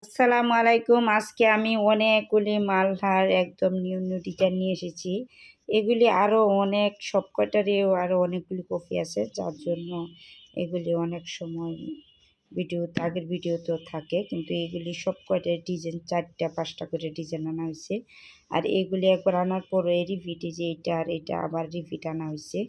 আসসালামু আলাইকুম। আজকে আমি অনেকগুলি মালহার একদম নিউ নিউ ডিজাইন নিয়ে এসেছি। এগুলি আরও অনেক সবকটারও আরও অনেকগুলি কপি আছে, যার জন্য এগুলি অনেক সময় আগের ভিডিও তো থাকে, কিন্তু এগুলি সবকটার ডিজাইন 4টা 5টা করে ডিজাইন আনা হয়েছে। আর এগুলি একবার আনার পরে রিপিট, যে এটা আর এটা আবার রিপিট আনা হয়েছে।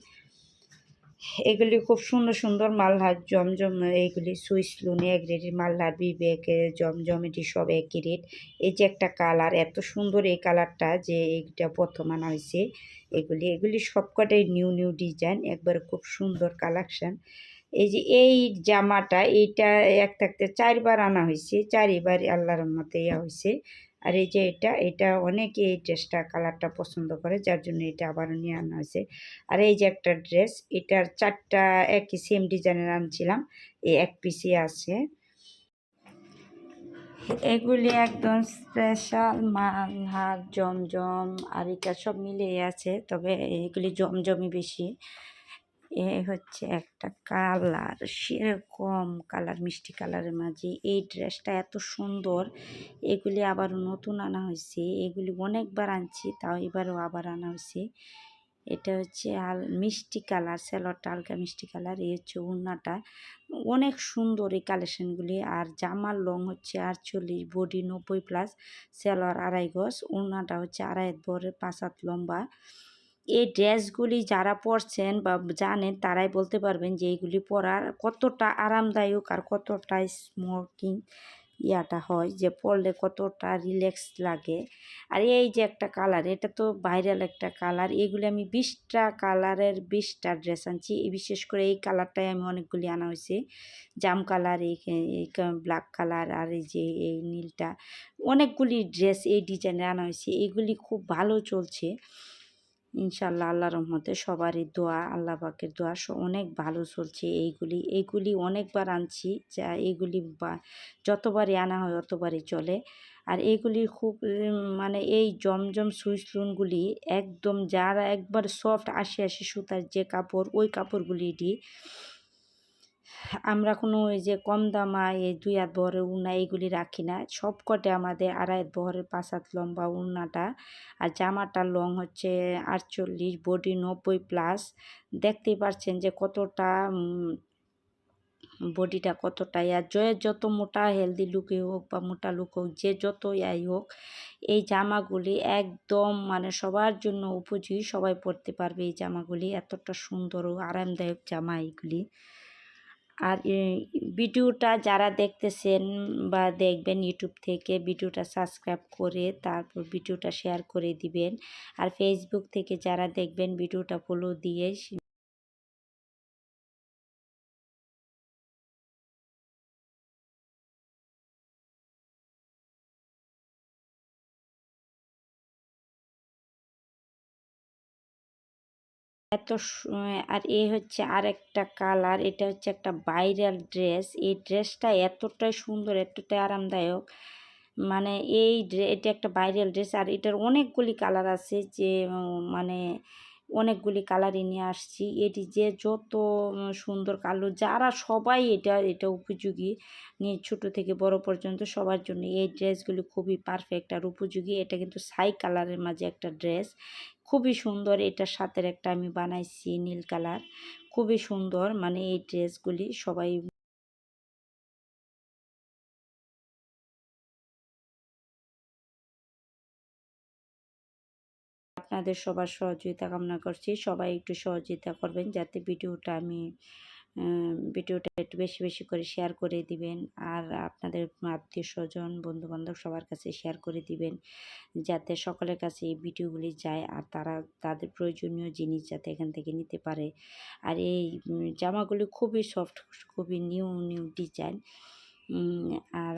এগুলি খুব সুন্দর সুন্দর মালহার জমজম, এইগুলি সুইস লুনি এক রেটের মালহার, বিবেক জমজমেটি সব একই রেট। এই যে একটা কালার, এত সুন্দর এই কালারটা, যে এইটা প্রথম আনা হয়েছে। এগুলি সবকটাই নিউ নিউ ডিজাইন, একবার খুব সুন্দর কালেকশান। এই যে এই জামাটা, এইটা এক থাকতে 4বার আনা হয়েছে, 4বার আল্লাহর রহমতে ইয়া হয়েছে। আর এই যে এটা অনেকে এই ড্রেসটা কালারটা পছন্দ করে, যার জন্য এটা আবারও নিয়ে আনা হয়েছে। আর এই যে একটা ড্রেস, এটার 4টা একই সেম ডিজাইনের আনছিলাম, এই এক পিসে আছে। এগুলি একদম স্পেশাল মালহার জমজম, আর এটা সব মিলিয়ে আছে, তবে এগুলি জমজমই বেশি। এ হচ্ছে একটা কালার, সেরকম কালার, মিষ্টি কালারের মাঝে এই ড্রেসটা এত সুন্দর। এগুলি আবার নতুন আনা হয়েছে, এগুলি অনেকবার আনছি, তাও এবারও আবার আনা হয়েছে। এটা হচ্ছে মিষ্টি কালার, স্যালোয়ারটা হালকা মিষ্টি কালার। এই হচ্ছে ওড়নাটা, অনেক সুন্দর এই কালেকশনগুলি। আর জামার লং হচ্ছে 48, বডি 90+, স্যালোয়ার 2.5 গজ, ওড়নাটা হচ্ছে 2.5 বড়, 5 হাত লম্বা। এই ড্রেসগুলি যারা পরছেন বা জানেন, তারাই বলতে পারবেন যে এইগুলি পরার কতটা আরামদায়ক আর কতটা স্মোকিং ইয়াটা হয়, যে পরলে কতটা রিল্যাক্স লাগে। আর এই যে একটা কালার, এটা তো ভাইরাল একটা কালার। এগুলি আমি 20টা কালারের 20টা ড্রেস আনছি। বিশেষ করে এই কালারটাই আমি অনেকগুলি আনা হয়েছে, জাম কালার, এই ব্ল্যাক কালার, আর এই যে এই নীলটা, অনেকগুলি ড্রেস এই ডিজাইনে আনা হয়েছে। এগুলি খুব ভালো চলছে ইনশাল্লাহ, আল্লাহ রহমতে সবারই দোয়া, আল্লাহ পাকের দোয়া, অনেক ভালো চলছে। এইগুলি অনেকবার আনছি, যা এইগুলি যতবারই আনা হয় ততবারই চলে। আর এইগুলি খুব মানে এই জমজম সুইস লুনগুলি একদম, যারা একবার সফট 80 সুতার যে কাপড়, ওই কাপড়গুলি দিই আমরা। কোনো ওই যে কম দামা এই 2 হাত বহরের উড়না এইগুলি রাখি না, সবকটে আমাদের 2.5 হাত বহরের 5 হাত লম্বা উড়নাটা। আর জামাটার লং হচ্ছে 48, বডি 90+। দেখতেই পাচ্ছেন যে কতটা বডিটা কতটা আর যত মোটা হেলদি লুকে হোক বা মোটা লুক হোক, যে যত ইয়াই হোক, এই জামাগুলি একদম মানে সবার জন্য উপযোগী, সবাই পরতে পারবে এই জামাগুলি। এতটা সুন্দর ও আরামদায়ক জামা এইগুলি। আর ভিডিওটা যারা দেখতেছেন বা দেখবেন ইউটিউব থেকে, ভিডিওটা সাবস্ক্রাইব করে তারপর ভিডিওটা শেয়ার করে দিবেন। আর ফেসবুক থেকে যারা দেখবেন, ভিডিওটা ফলো দিয়ে আর হচ্ছে আরেকটা কালার, এটা হচ্ছে একটা ভাইরাল ড্রেস। এই ড্রেসটা এতটাই সুন্দর, এতটাই আরামদায়ক, মানে এটা একটা ভাইরাল ড্রেস। আর এটার অনেকগুলি কালার আছে, যে মানে অনেকগুলি কালারই নিয়ে আসছি। এটি যে যত সুন্দর কালো, যারা সবাই এটা উপযোগী, নিয়ে ছোটো থেকে বড় পর্যন্ত সবার জন্য এই ড্রেসগুলি খুবই পারফেক্ট আর উপযোগী। এটা কিন্তু ছাই কালারের মাঝে একটা ড্রেস, খুবই সুন্দর। এটার সাথে একটা আমি বানাইছি নীল কালার, খুবই সুন্দর। মানে এই ড্রেসগুলি সবাই আপনাদের সবার সহযোগিতা কামনা করছি। সবাই একটু সহযোগিতা করবেন, যাতে ভিডিওটা একটু বেশি বেশি করে শেয়ার করে দিবেন। আর আপনাদের আত্মীয় স্বজন, বন্ধুবান্ধব সবার কাছে শেয়ার করে দিবেন, যাতে সকলের কাছে এই ভিডিওগুলি যায়, আর তাদের প্রয়োজনীয় জিনিস যাতে এখান থেকে নিতে পারে। আর এই জামাগুলি খুবই সফট, খুবই নিউ নিউ ডিজাইন। আর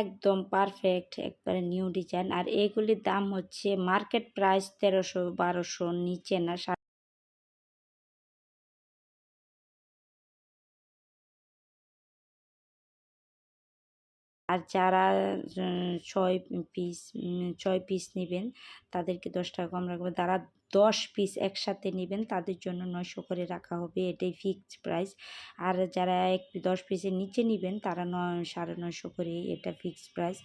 একদম পারফেক্ট, একবারে নিউ ডিজাইন। আর এইগুলির দাম হচ্ছে মার্কেট প্রাইস 1300-1200 নিচে না। আর যারা 6 পিস নেবেন, তাদেরকে 10 টাকা কম রাখবো। 10 পিস একসাথে নেবেন তাদের জন্য 900 করে রাখা হবে, এটাই ফিক্সড প্রাইস। আর যারা 10 পিসের নিচে নেবেন তারা 950 করে, এটা ফিক্সড প্রাইস।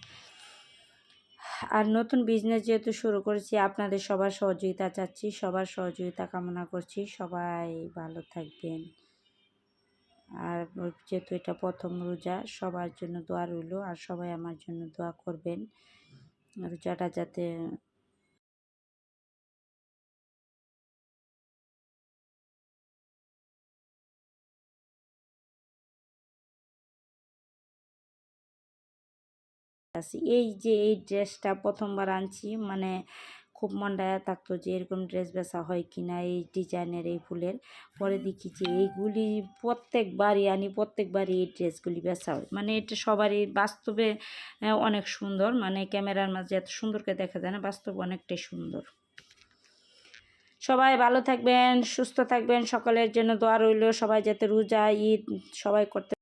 আর নতুন বিজনেস যেহেতু শুরু করেছি, আপনাদের সবার সহযোগিতা চাচ্ছি, সবার সহযোগিতা কামনা করছি, সবাই ভালো থাকবেন। আর যেহেতু এটা প্রথম রোজা, সবার জন্য দোয়া রইল, আর সবাই আমার জন্য দোয়া করবেন রোজাটা যাতে এই যে এই ড্রেসটা প্রথমবার আনছি, মানে খুব মনটা থাকতো যে এরকম ড্রেস বেচা হয় কিনা, এই ডিজাইনের এই ফুলের। পরে দেখি যে এইগুলি প্রত্যেকবারই আনি, প্রত্যেকবারই এই ড্রেসগুলি বেচা হয়, মানে এটা সবারই বাস্তবে অনেক সুন্দর, মানে ক্যামেরার মাঝে এত সুন্দর করে দেখা যায় না, বাস্তব অনেকটাই সুন্দর। সবাই ভালো থাকবেন, সুস্থ থাকবেন, সকলের জন্য দোয়া রইল, সবাই যাতে রোজা ঈদ সবাই করতে